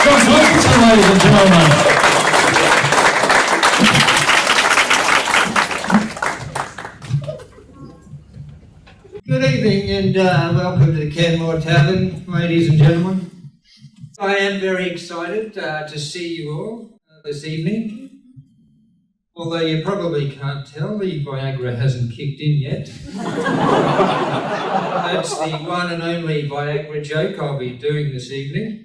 Johnsonson, ladies and gentlemen. Good evening and welcome to the Kenmore Tavern, ladies and gentlemen. I am very excited to see you all this evening. Although you probably can't tell, the Viagra hasn't kicked in yet. That's the one and only Viagra joke I'll be doing this evening.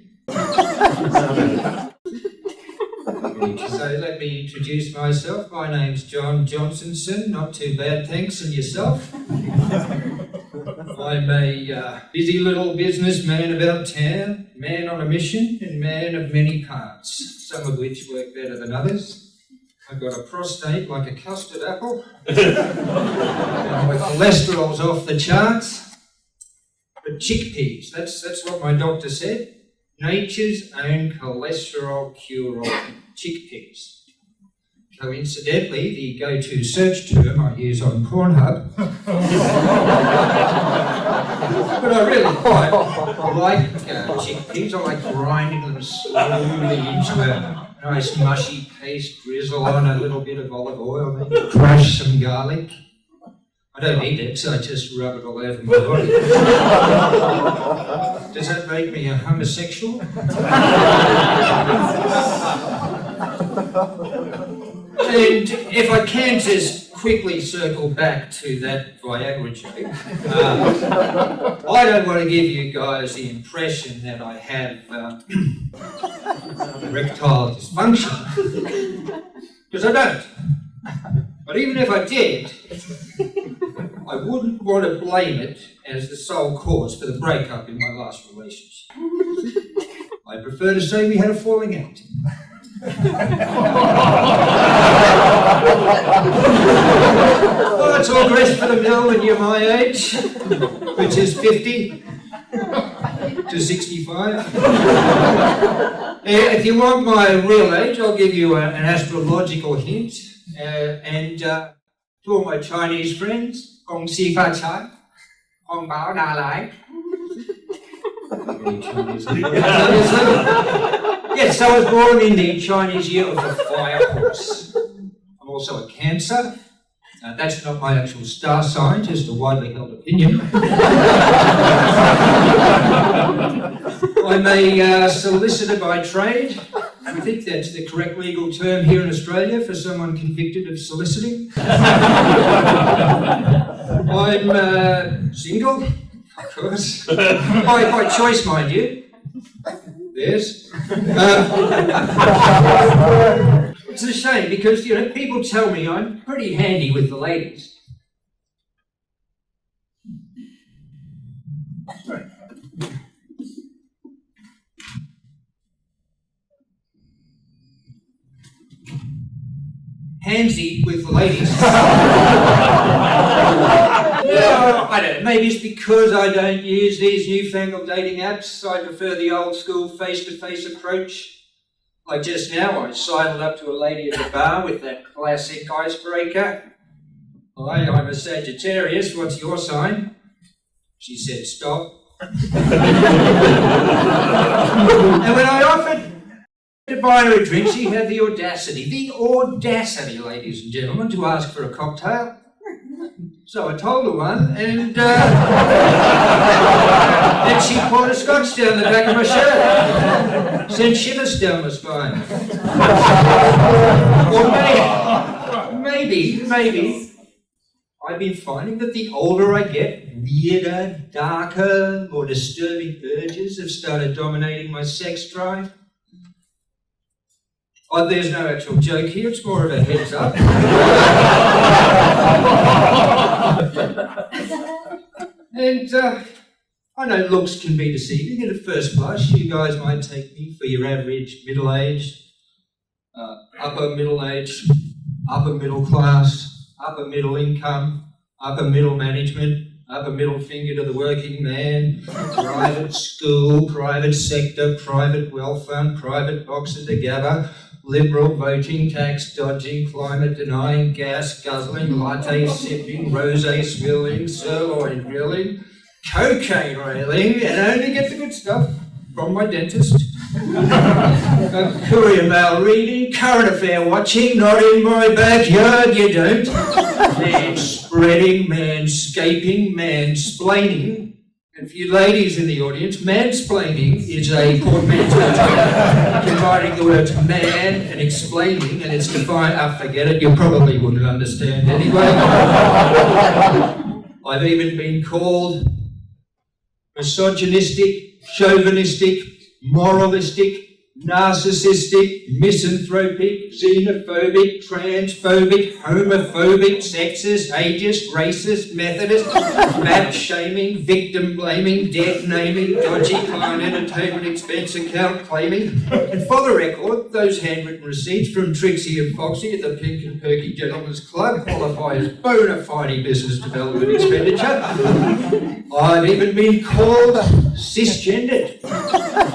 So let me introduce myself. My name's Johnsonson. Not too bad, thanks. And yourself? I'm a busy little businessman about town, man on a mission, and man of many parts, some of which work better than others. I've got a prostate like a custard apple. And my cholesterol's off the charts. But chickpeas, that's what my doctor said. Nature's own cholesterol cure-all, chickpeas. Coincidentally, the go-to search term I use on Pornhub. But I really quite like chickpeas. I like grinding them slowly into a nice mushy paste, drizzle on a little bit of olive oil, maybe crush some garlic. I don't eat it, so I just rub it all over my body. Does that make me a homosexual? And if I can just quickly circle back to that Viagra joke, I don't want to give you guys the impression that I have erectile dysfunction, because I don't. But even if I did, I wouldn't want to blame it as the sole cause for the breakup in my last relationship. I prefer to say we had a falling out. Well, it's all rest for the mill when you're my age, which is 50 to 65. If you want my real age, I'll give you an astrological hint. And to all my Chinese friends, Gong Si Fa Chan, Hong Bao Da Lai. Yes, I was born in the Chinese year of the fire horse. I'm also a Cancer. That's not my actual star sign, just a widely held opinion. I'm a solicitor by trade. I think that's the correct legal term here in Australia for someone convicted of soliciting. I'm single, of course. By choice, mind you. Yes. It's a shame because, people tell me I'm pretty handy with the ladies. Sorry. Handsy with the ladies. No, I don't know. Maybe it's because I don't use these newfangled dating apps. I prefer the old school face-to-face approach. Like just now, I sidled up to a lady at the bar with that classic icebreaker. Hi, I'm a Sagittarius. What's your sign? She said, stop. And when I offered to buy her a drink, she had the audacity, ladies and gentlemen, to ask for a cocktail. So I told her one, and then she poured a scotch down the back of my shirt. Sent shivers down my spine. Or maybe, I've been finding that the older I get, weirder, darker, more disturbing urges have started dominating my sex drive. Oh, there's no actual joke here, it's more of a heads up. And I know looks can be deceiving. At first blush, you guys might take me for your average middle-aged, upper middle-aged, upper middle class, upper middle income, upper middle management, upper middle finger to the working man, private school, private sector, private wealth fund, private box at the Gabba, liberal voting, tax dodging, climate denying, gas guzzling, latte sipping, rosé swilling, sirloin grilling, cocaine railing, and only get the good stuff from my dentist. Courier mail reading, current affair watching, not in my backyard, you don't. Man-spreading, manscaping, mansplaining. And for you ladies in the audience, mansplaining is a portmanteau combining the words man and explaining, and it's defined, forget it, you probably wouldn't understand anyway. I've even been called misogynistic, chauvinistic, moralistic, narcissistic, misanthropic, xenophobic, transphobic, homophobic, sexist, ageist, racist, Methodist, fat shaming, victim blaming, debt naming, dodgy client entertainment expense account claiming. And for the record, those handwritten receipts from Trixie and Foxy at the Pink and Perky Gentlemen's Club qualify as bona fide business development expenditure. I've even been called cisgendered,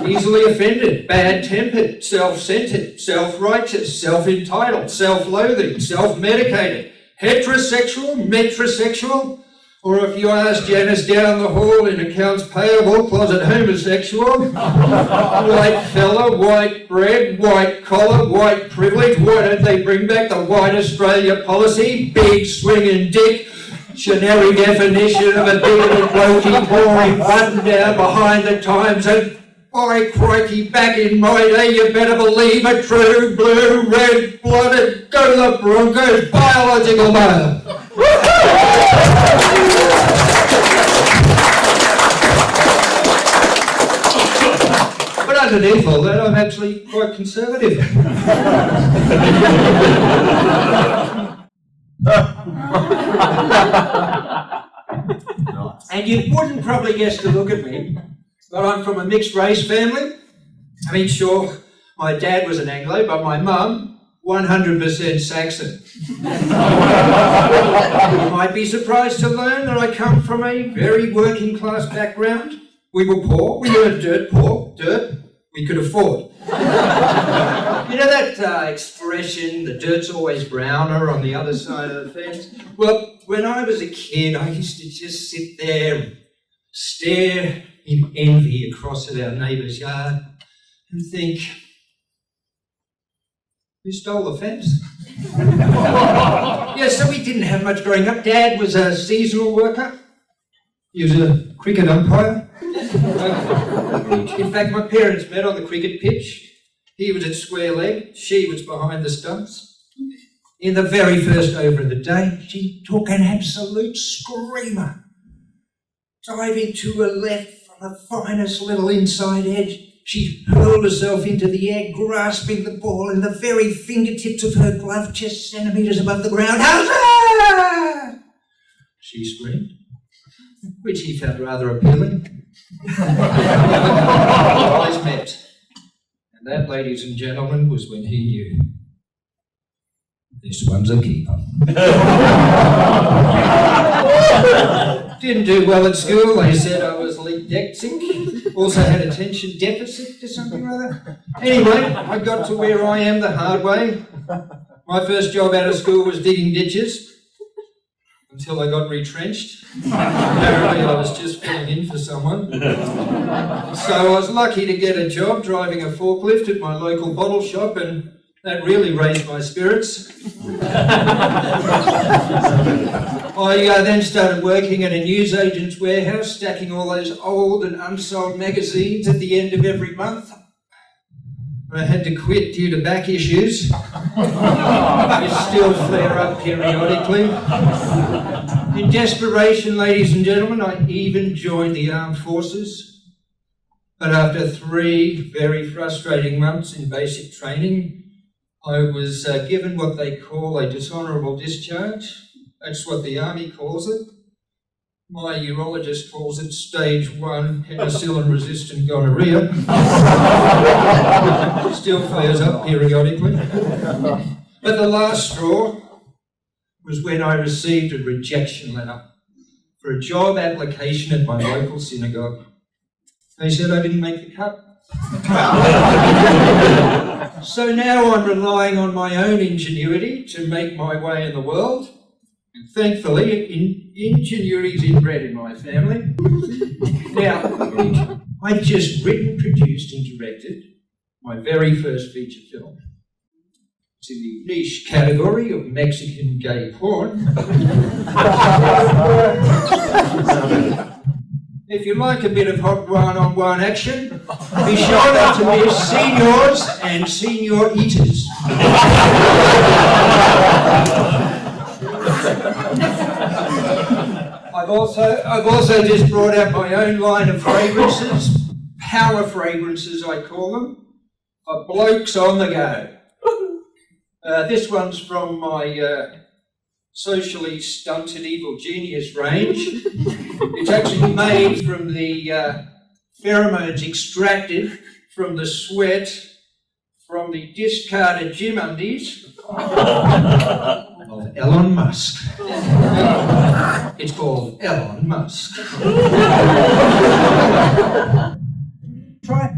easily offended, bad-tempered, self-centered, self-righteous, self-entitled, self-loathing, self-medicated, heterosexual, metrosexual, or if you ask Janice down the hall in accounts payable, closet homosexual, white fella, white bread, white collar, white privilege. Why don't they bring back the white Australia policy? Big swinging dick. Generic definition of a bigoted, blokey, boring button down behind the times, and by crikey, back in my day, you better believe a true blue, red-blooded, go the Broncos, biological male. But underneath all that, I'm actually quite conservative. And you wouldn't probably guess to look at me, but I'm from a mixed race family. I mean, sure, my dad was an Anglo, but my mum, 100% Saxon. You might be surprised to learn that I come from a very working class background. We were poor, we earned dirt we could afford. You know that expression, the dirt's always browner on the other side of the fence? Well, when I was a kid, I used to just sit there and stare in envy across at our neighbour's yard and think, who stole the fence? Yeah, so we didn't have much growing up. Dad was a seasonal worker. He was a cricket umpire. In fact, my parents met on the cricket pitch. He was at square leg, she was behind the stumps. In the very first over of the day, she took an absolute screamer. Diving to her left from the finest little inside edge, she hurled herself into the air, grasping the ball in the very fingertips of her glove, just centimetres above the ground. Huzzah! She screamed, which he found rather appealing. Our eyes met. And that, ladies and gentlemen, was when he knew. This one's a keeper. Didn't do well at school. They said I was dyslexic. Also had attention deficit or something or other. Anyway, I got to where I am the hard way. My first job out of school was digging ditches. Until I got retrenched. Apparently I was just filling in for someone. So I was lucky to get a job driving a forklift at my local bottle shop, and that really raised my spirits. I then started working at a newsagent's warehouse, stacking all those old and unsold magazines at the end of every month. I had to quit due to back issues. They still flare up periodically. In desperation, ladies and gentlemen, I even joined the armed forces. But after 3 very frustrating months in basic training, I was given what they call a dishonourable discharge. That's what the Army calls it. My urologist calls it stage 1 penicillin-resistant gonorrhea. Still flares up periodically. But the last straw was when I received a rejection letter for a job application at my local synagogue. They said I didn't make the cut. So now I'm relying on my own ingenuity to make my way in the world. And thankfully, ingenuity is inbred in my family. Now, I've just written, produced and directed my very first feature film. It's in the niche category of Mexican gay porn. If you like a bit of hot one-on-one action, be sure not to miss Seniors and Senior Eaters. I've also just brought out my own line of fragrances, power fragrances I call them, for blokes on the go. This one's from my socially stunted evil genius range. It's actually made from the pheromones extracted from the sweat from the discarded gym undies of Elon Musk. It's called Elon Musk. Try it.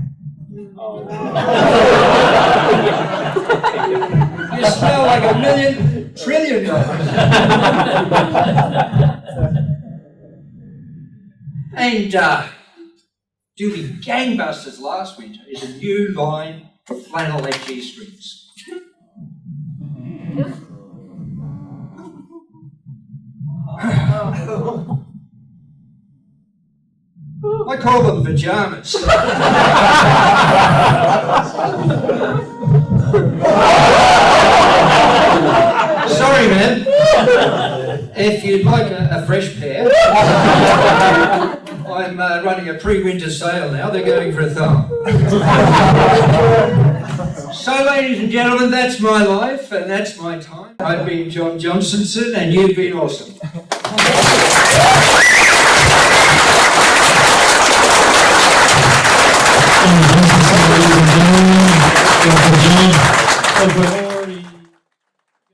You smell like $1 million trillion. And doing gangbusters last winter is a new line of flannelette G-strings. I call them pajamas. Sorry, man. If you'd like a fresh pair, I'm running a pre-winter sale now. They're going for $1. So, ladies and gentlemen, that's my life and that's my time. I've been John Johnsonson and you've been awesome. John Johnsonson, ladies and gentlemen.